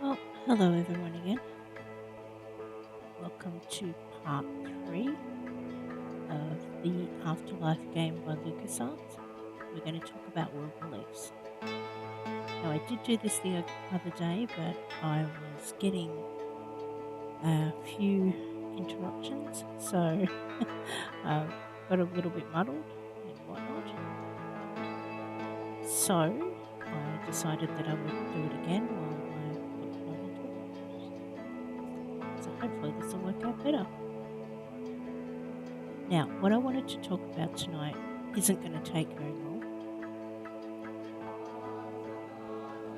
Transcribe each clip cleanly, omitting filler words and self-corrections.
Well, hello everyone again. Welcome to part three of the Afterlife game by LucasArts. We're going to talk about world beliefs. Now, I did do this the other day, but I was getting a few interruptions, so got a little bit muddled and whatnot. So I decided that I would do it again while I've got my mental. So hopefully this will work out better. Now, what I wanted to talk about tonight isn't going to take very long.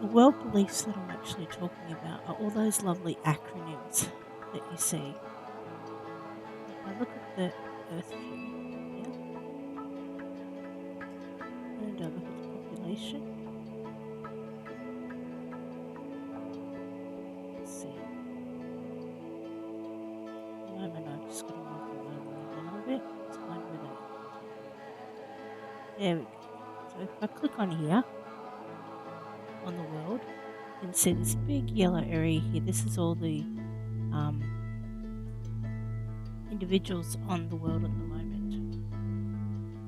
The world beliefs that I'm actually talking about are all those lovely acronyms that you see. If I look at the Earth view here and I look at the population, let's see. At the moment, I've just got to move the overlay a little bit to find where they are. There we go. So if I click on here on the world, you can see this big yellow area here. This is all the um, individuals on the world at the moment.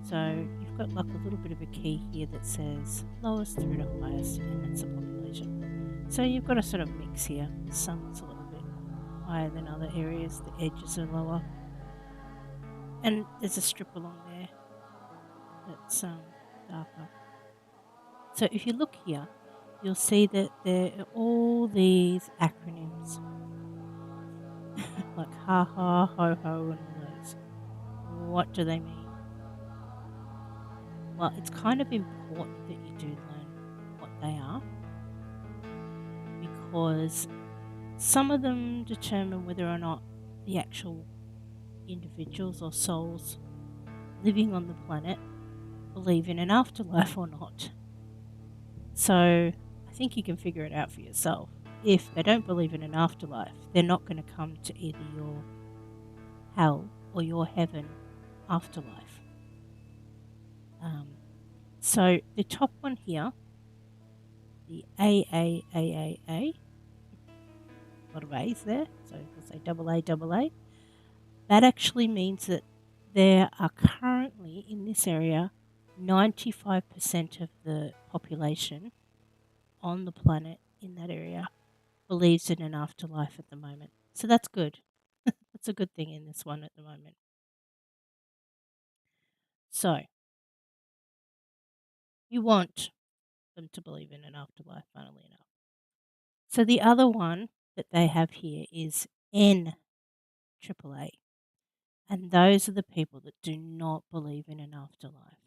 So you've got like a little bit of a key here that says lowest through to highest, and that's the population. So you've got a sort of mix here. Some's a little bit higher than other areas, the edges are lower. And there's a strip along there that's darker. So if you look here, you'll see that there are all these acronyms like ha ha, ho ho, and all those. What do they mean? Well, it's kind of important that you do learn what they are because some of them determine whether or not the actual individuals or souls living on the planet believe in an afterlife or not. So I think you can figure it out for yourself. If they don't believe in an afterlife, they're not going to come to either your hell or your heaven afterlife. So the top one here, the AAAAA, a lot of A's there, so we'll say double A, double A. That actually means that there are currently in this area 95% of the population on the planet in that area believes in an afterlife at the moment. So that's good. That's a good thing in this one at the moment. So you want them to believe in an afterlife, funnily enough. So the other one that they have here is NAAA. And those are the people that do not believe in an afterlife.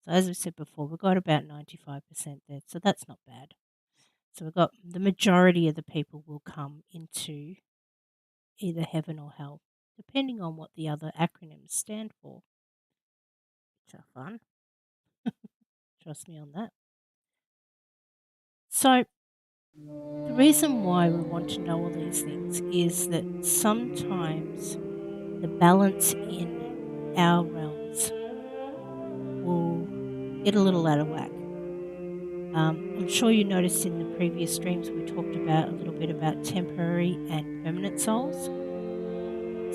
So as we said before, we've got about 95% there. So that's not bad. So we've got the majority of the people will come into either heaven or hell, depending on what the other acronyms stand for, which are fun. Trust me on that. So the reason why we want to know all these things is that sometimes the balance in our realms will get a little out of whack. I'm sure you noticed in the previous streams we talked about a little bit about temporary and permanent souls.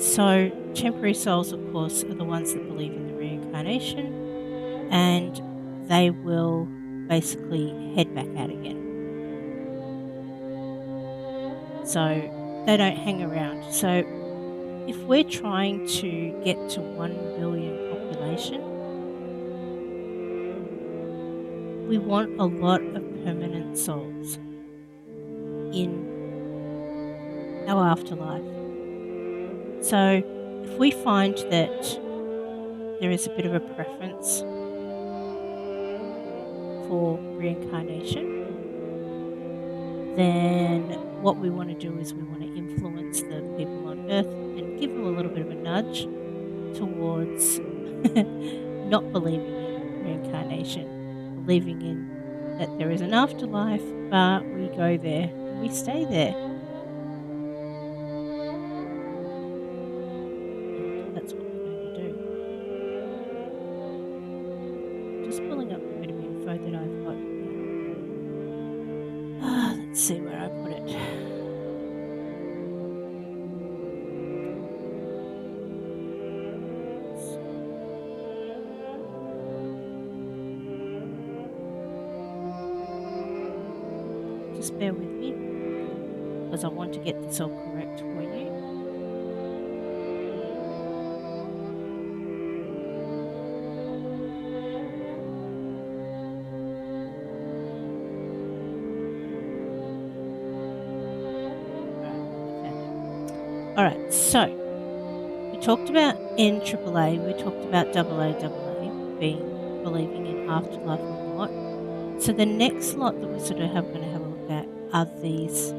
So, temporary souls, of course, are the ones that believe in the reincarnation and they will basically head back out again. So, they don't hang around. So, if we're trying to get to 1 billion population, we want a lot of permanent souls in our afterlife. So, if we find that there is a bit of a preference for reincarnation, then what we want to do is we want to influence the people on earth and give them a little bit of a nudge towards not believing in reincarnation, believing in that there is an afterlife, but we go there and we stay there. And that's what we're going to do. Just pulling up a bit of info that I've got here. Let's Let's see where I put it. Just bear with me because I want to get this all correct for you. I found it. All right, so we talked about NAAA, we talked about AAA being believing in afterlife or not. So the next lot that we're sort of going to have a look at are these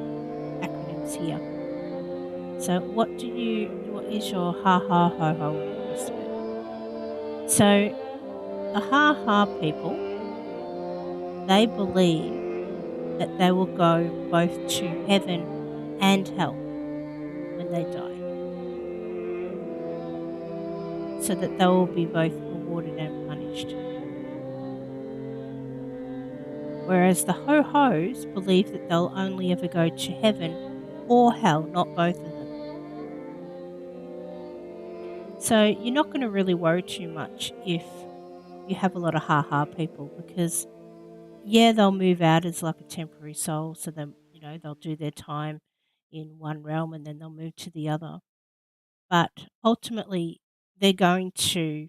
acronyms here. So what is your ha ha ho ho and all the rest of it? So the ha ha people, they believe that they will go both to heaven and hell when they die. So that they will be both rewarded and punished. Whereas the ho hos believe that they'll only ever go to heaven or hell, not both of them. So you're not going to really worry too much if you have a lot of ha ha people because yeah, they'll move out as like a temporary soul, so then they'll do their time in one realm and then they'll move to the other. But ultimately, they're going to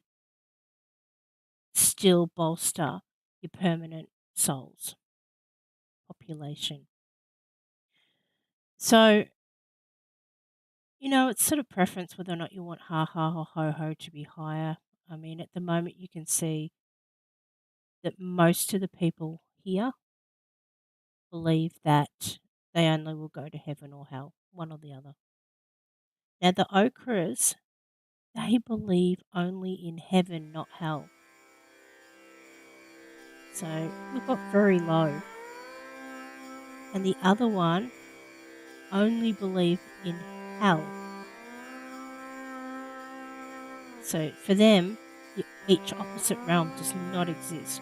still bolster your permanent souls population. So it's sort of preference whether or not you want ha ha or ho ho to be higher. I mean, at the moment, you can see that most of the people here believe that they only will go to heaven or hell, one or the other. Now, the ochres, they believe only in heaven, not hell. So we've got very low. And the other one only believe in hell. So for them, each opposite realm does not exist.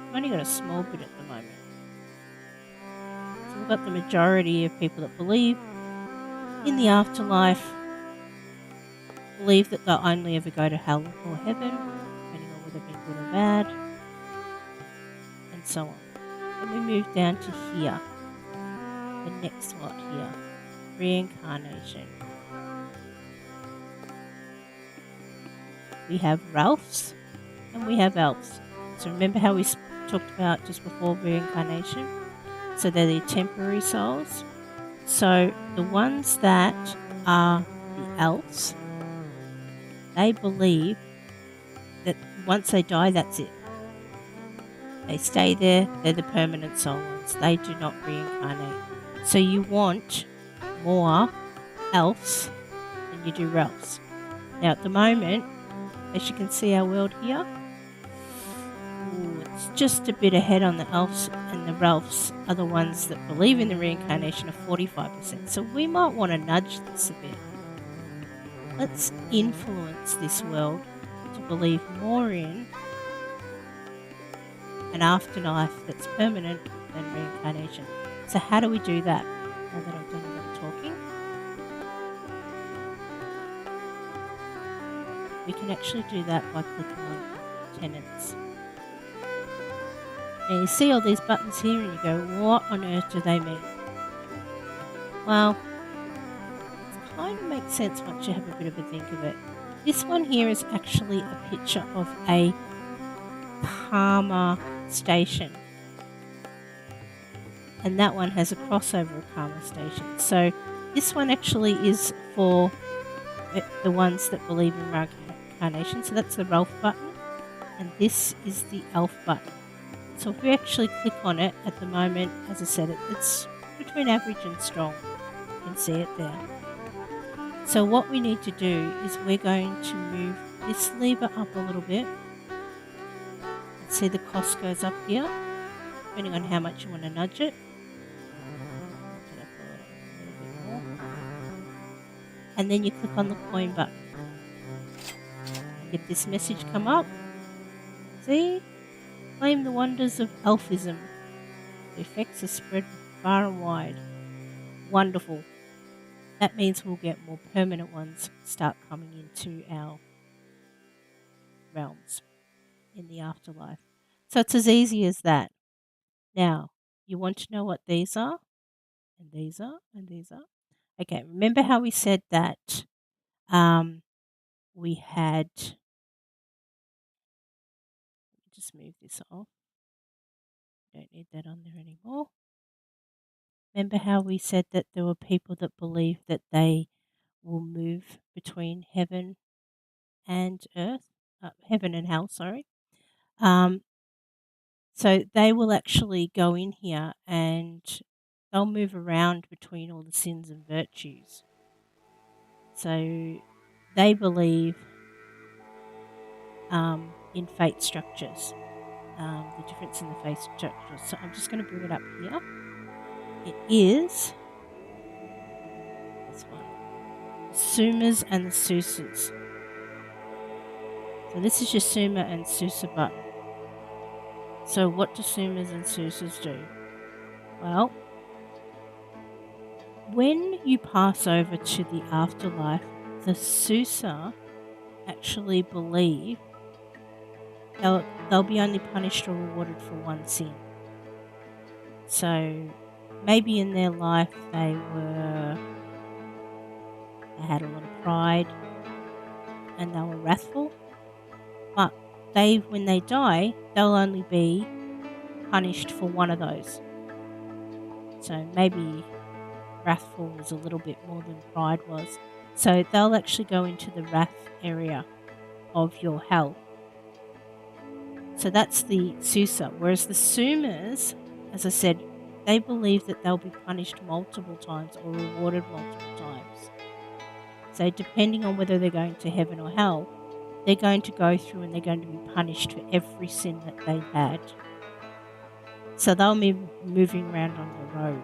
We've only got a small bit at the moment. So we've got the majority of people that believe in the afterlife, believe that they'll only ever go to hell or heaven, depending on whether they've been good or bad, and so on. Then we move down to here, the next lot here, reincarnation. We have Ralphs and we have elves. So remember how we talked about just before reincarnation? So they're the temporary souls. So the ones that are the elves, they believe that once they die, that's it. They stay there. They're the permanent soul ones. They do not reincarnate. So you want more elves than you do Ralphs. Now at the moment, as you can see our world here, it's just a bit ahead on the elves, and the Ralphs are the ones that believe in the reincarnation of 45%. So we might want to nudge this a bit. Let's influence this world to believe more in an afterlife that's permanent than reincarnation. So how do we do that? Now that I've done a lot of talking, we can actually do that by clicking on tenants. Now you see all these buttons here and you go, what on earth do they mean? Well, it kind of makes sense once you have a bit of a think of it. This one here is actually a picture of a karma station. And that one has a crossover of karma stations. So this one actually is for the ones that believe in reincarnation. So that's the Ralph button. And this is the Elf button. So if we actually click on it at the moment, as I said, it's between average and strong. You can see it there. So what we need to do is we're going to move this lever up a little bit. And see the cost goes up here, depending on how much you want to nudge it. Get up a little bit more. And then you click on the coin button. Get this message come up. See? Claim the wonders of elfism. The effects are spread far and wide. Wonderful. That means we'll get more permanent ones start coming into our realms in the afterlife. So it's as easy as that. Now, you want to know what these are? And these are, and these are. Okay, remember how we said that um, we had, just move this off, don't need that on there anymore. Remember how we said that there were people that believe that they will move between heaven and earth, heaven and hell, sorry. Um, so they will actually go in here and they'll move around between all the sins and virtues. So they believe in fate structures, the difference in the fate structures. So I'm just going to bring it up here. It is this one, the Sumas and the Susas. So this is your Suma and Susa button. So what do Sumas and Susas do? Well, when you pass over to the afterlife, the Susa actually believe they'll be only punished or rewarded for one sin. So maybe in their life they had a lot of pride and they were wrathful, but when they die, they'll only be punished for one of those. So maybe wrathful was a little bit more than pride was. So they'll actually go into the wrath area of your hell. So that's the Susa. Whereas the Sumas, as I said, they believe that they'll be punished multiple times or rewarded multiple times. So depending on whether they're going to heaven or hell, they're going to go through and they're going to be punished for every sin that they've had. So they'll be moving around on your road.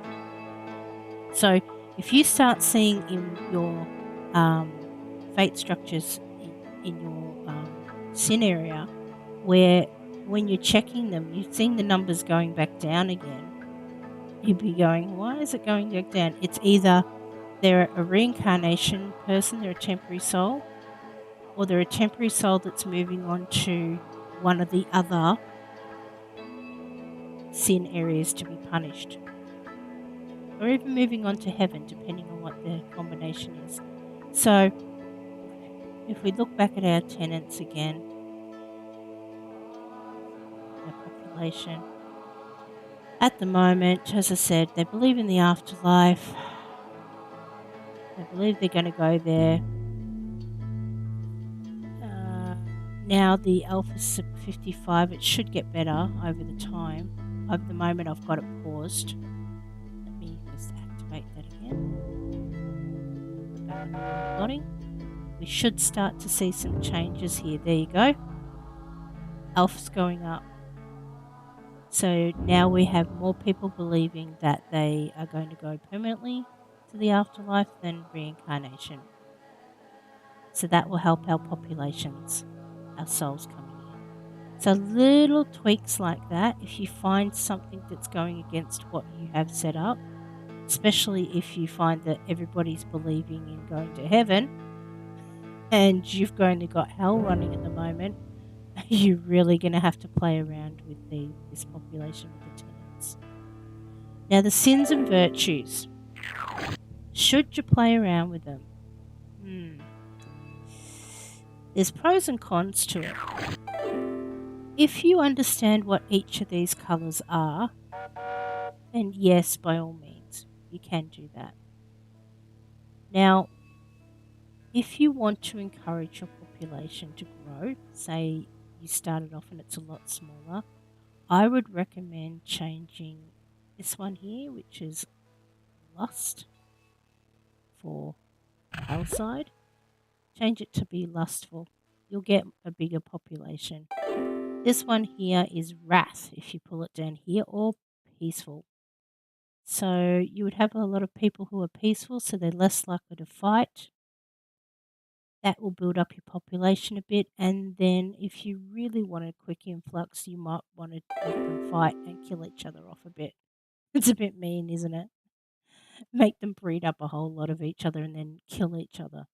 So if you start seeing in your fate structures in your sin area where when you're checking them, you're seeing the numbers going back down again, you'd be going, why is it going back down? It's either they're a reincarnation person, they're a temporary soul, or they're a temporary soul that's moving on to one of the other sin areas to be punished, or even moving on to heaven, depending on what the combination is. So if we look back at our tenants again, our population, at the moment, as I said, they believe in the afterlife. They believe they're going to go there. Now the Alpha 55, it should get better over the time. Over the moment, I've got it paused. Let me just activate that again. Go back on the plotting. We should start to see some changes here. There you go. Alpha's going up. So now we have more people believing that they are going to go permanently to the afterlife than reincarnation. So that will help our populations, our souls coming in. So little tweaks like that, if you find something that's going against what you have set up, especially if you find that everybody's believing in going to heaven and you've only got hell running at the moment, you're really going to have to play around with this population with the tenants. Now, the sins and virtues. Should you play around with them? There's pros and cons to it. If you understand what each of these colours are, then yes, by all means, you can do that. Now, if you want to encourage your population to grow, say you started off and it's a lot smaller, I would recommend changing this one here, which is lust for our side. Change it to be lustful. You'll get a bigger population. This one here is wrath, if you pull it down here, or peaceful. So you would have a lot of people who are peaceful, so they're less likely to fight. That will build up your population a bit. And then if you really want a quick influx, you might want to make them fight and kill each other off a bit. It's a bit mean, isn't it? Make them breed up a whole lot of each other and then kill each other.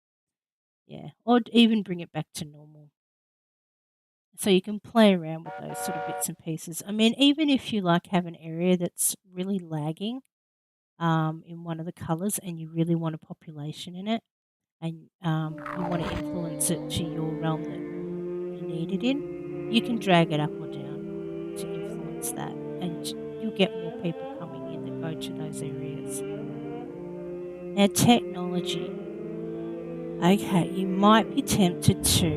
Yeah. Or even bring it back to normal. So you can play around with those sort of bits and pieces. I mean, even if you like have an area that's really lagging in one of the colors and you really want a population in it and you want to influence it to your realm that you need it in, you can drag it up or down to influence that. And you'll get more people coming in that go to those areas. Now, technology. Okay, you might be tempted to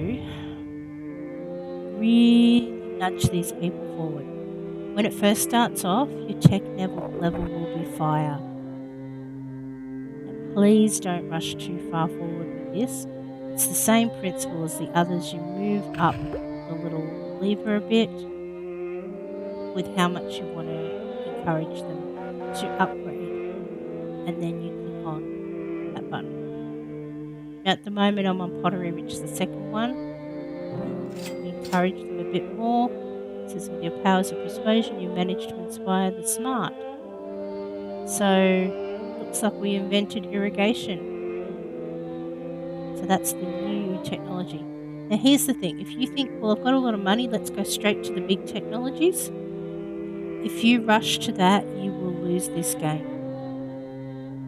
really nudge these people forward. When it first starts off, your tech level will be fire. Now, please don't rush too far forward with this. It's the same principle as the others. You move up the little lever a bit with how much you want to encourage them to upgrade, and then you click on that button. At the moment, I'm on Pottery, which is the second one. We encourage them a bit more. It says, with your powers of persuasion, you manage to inspire the smart. So, looks like we invented irrigation. So, that's the new technology. Now, here's the thing if you think, well, I've got a lot of money, let's go straight to the big technologies. If you rush to that, you will lose this game.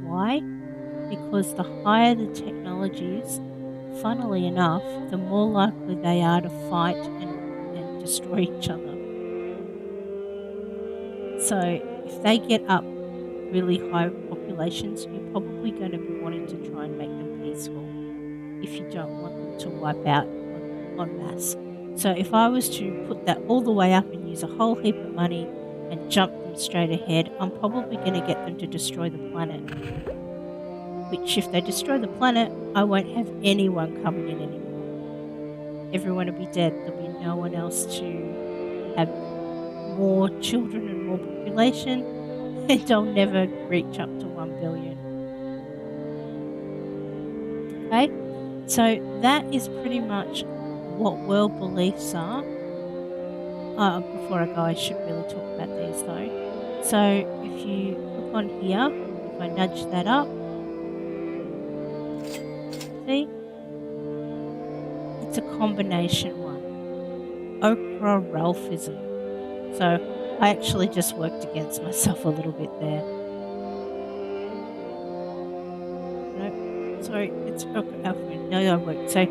Why? Because the higher the technologies, funnily enough, the more likely they are to fight and destroy each other. So if they get up really high populations, you're probably going to be wanting to try and make them peaceful if you don't want them to wipe out on mass. So if I was to put that all the way up and use a whole heap of money and jump them straight ahead, I'm probably going to get them to destroy the planet. Which, if they destroy the planet, I won't have anyone coming in anymore. Everyone will be dead. There'll be no one else to have more children and more population, and I'll never reach up to 1 billion. Okay? So that is pretty much what world beliefs are. Before I go, I should really talk about these though. So if you look on here, if I nudge that up, see, it's a combination one. Okra Ralphism. So I actually just worked against myself a little bit there. No, sorry, it's Okra Alpha. No, I worked. So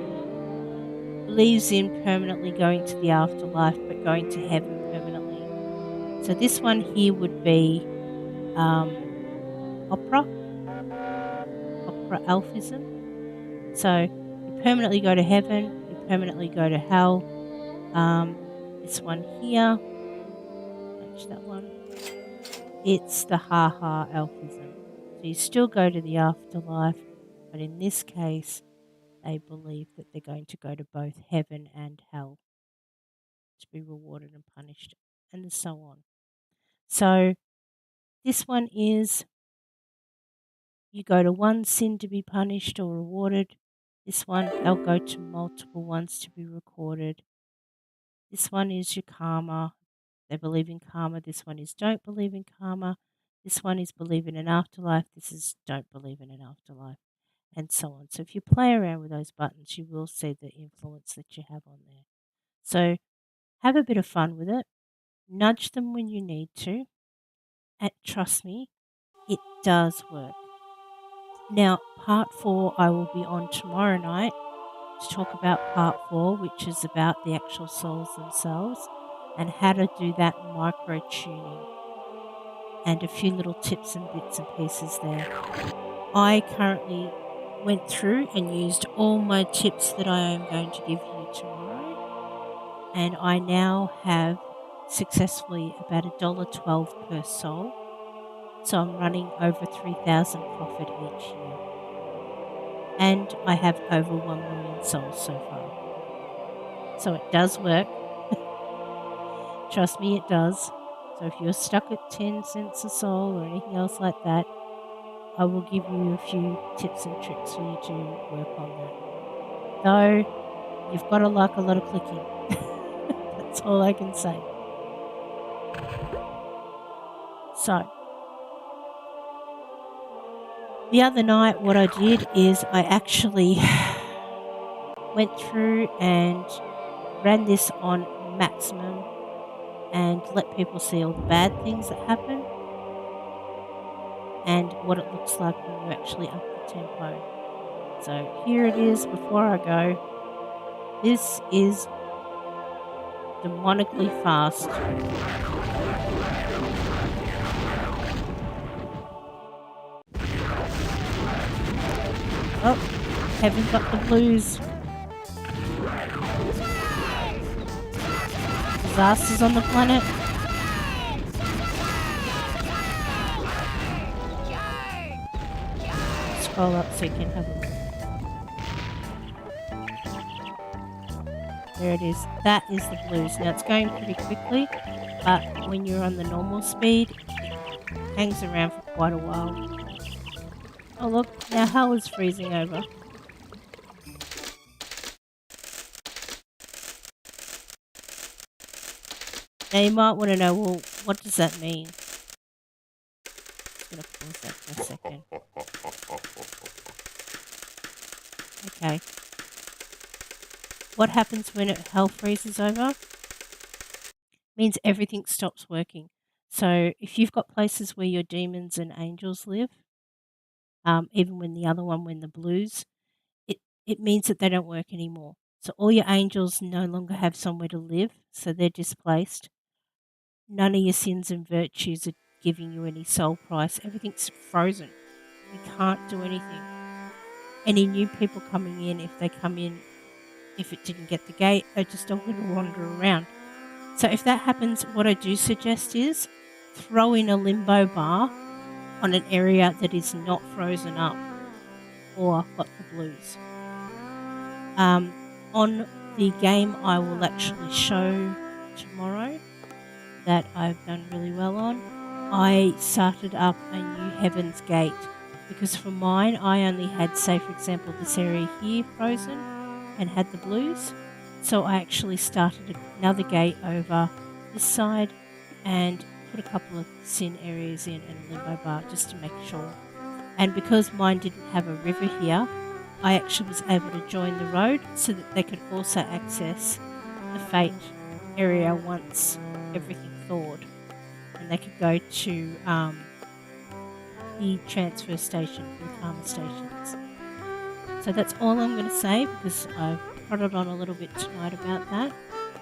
believes in permanently going to the afterlife, but going to heaven permanently. So this one here would be um, opera, opera alphism. So you permanently go to heaven, you permanently go to hell. This one here, nudge that one. It's the ha ha alphism. So you still go to the afterlife, but in this case, they believe that they're going to go to both heaven and hell to be rewarded and punished, and so on. So this one is you go to one sin to be punished or rewarded. This one, they'll go to multiple ones to be recorded. This one is your karma. They believe in karma. This one is don't believe in karma. This one is believe in an afterlife. This is don't believe in an afterlife, and so on. So if you play around with those buttons, you will see the influence that you have on there. So have a bit of fun with it. Nudge them when you need to. And trust me, it does work. Now, part four, I will be on tomorrow night to talk about part four, which is about the actual souls themselves and how to do that micro tuning and a few little tips and bits and pieces there. I currently went through and used all my tips that I am going to give you tomorrow, and I now have successfully about $1.12 per soul. So I'm running over 3,000 profit each year. And I have over 1 million souls so far. So it does work. Trust me, it does. So if you're stuck at 10 cents a soul or anything else like that, I will give you a few tips and tricks for you to work on that. Though you've got to like a lot of clicking. That's all I can say. So The other night, what I did is I actually went through and ran this on maximum and let people see all the bad things that happen and what it looks like when you actually up the tempo. So here it is before I go. This is demonically fast. Oh, haven't got the blues. Disasters on the planet. Scroll up so you can have a look. There it is. That is the blues. Now it's going pretty quickly, but when you're on the normal speed, it hangs around for quite a while. Oh look, now hell is freezing over. Now you might want to know, well, what does that mean? I'm just going to pause that for a second. Okay. What happens when hell freezes over? Means everything stops working. So if you've got places where your demons and angels live, even when the other one, when the blues, it means that they don't work anymore. So all your angels no longer have somewhere to live, so they're displaced. None of your sins and virtues are giving you any soul price. Everything's frozen. You can't do anything. Any new people coming in, if they come in, if it didn't get the gate, they're just all going to wander around. So if that happens, what I do suggest is throw in a limbo bar on an area that is not frozen up or got the blues. On the game I will actually show tomorrow that I've done really well on, I started up a new Heaven's Gate because for mine I only had, say for example, this area here frozen and had the blues. So I actually started another gate over this side and put a couple of sin areas in and a limbo bar just to make sure. And because mine didn't have a river here, I actually was able to join the road so that they could also access the fate area once everything thawed. And they could go to the transfer station for the karma stations. So that's all I'm going to say because I've prodded on a little bit tonight about that.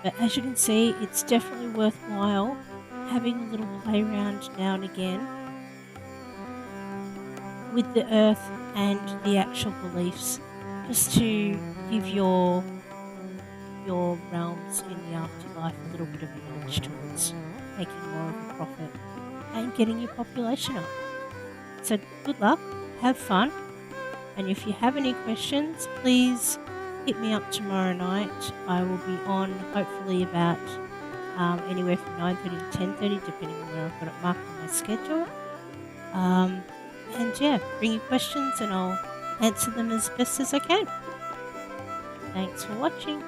But as you can see, it's definitely worthwhile having a little play around now and again with the earth and the actual beliefs, just to give your realms in the afterlife a little bit of a nudge towards making more of a profit and getting your population up. So good luck, have fun, and if you have any questions, please hit me up tomorrow night. I will be on hopefully about anywhere from 9:30 to 10:30, depending on where I've got it marked on my schedule. And yeah, bring your questions and I'll answer them as best as I can. Thanks for watching.